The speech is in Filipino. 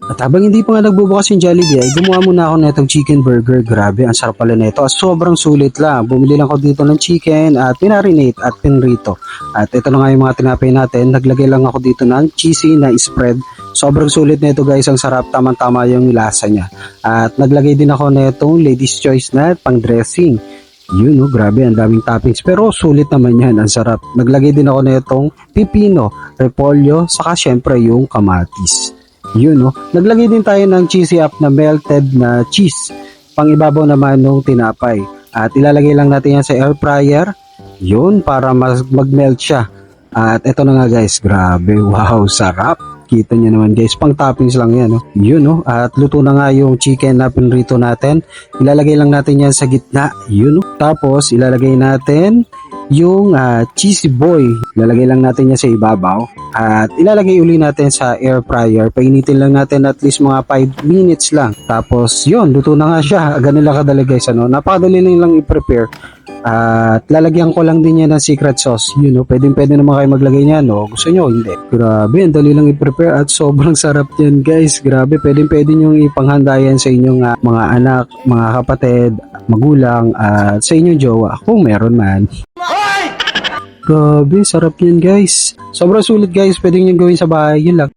At habang hindi pa nga nagbubukas yung Jollibee ay gumawa muna ako nitong chicken burger. Grabe, ang sarap pala nito. At sobrang sulit lang. Bumili lang ako dito ng chicken at pinarinate at pinrito. At ito na nga yung mga tinapay natin. Naglagay lang ako dito ng cheesy na spread. Sobrang sulit nito guys. Ang sarap, tamang-tama yung lasa niya. At naglagay din ako nitong Lady's Choice na pang dressing. Yun, no, grabe, ang daming toppings. Pero sulit naman yan, ang sarap. Naglagay din ako nitong pipino, repolyo, saka syempre yung kamatis. Yun, no. Naglagay din tayo ng cheesy up na melted na cheese. Pang ibabaw naman nung tinapay. At ilalagay lang natin yan sa air fryer. Yun, para mag-melt siya. At eto na nga guys, grabe, wow, sarap. Kita nyo naman guys, pang toppings lang yan, no. Yun, no. At luto na nga yung chicken na pinrito natin. Ilalagay lang natin yan sa gitna. Yun, no. Tapos ilalagay natin yung cheesy boy. Ilalagay lang natin yan sa ibabaw. At ilalagay uli natin sa air fryer. Painitin lang natin at least mga 5 minutes lang. Tapos yun, luto na nga siya. Ganun lang kadali guys, ano. Napakadali lang i-prepare. At lalagyan ko lang din yan ng secret sauce. You know, pwede naman kayo maglagay niyan, no? Gusto nyo, hindi. Grabe, ang dali lang i-prepare at sobrang sarap yan guys. Grabe, pwede nyo ipanghanda yan sa inyong mga anak, mga kapatid, magulang, at sa inyong jowa, kung meron man. Grabe, sarap yan guys. Sobrang sulit guys, pwede nyo gawin sa bahay, yun lang.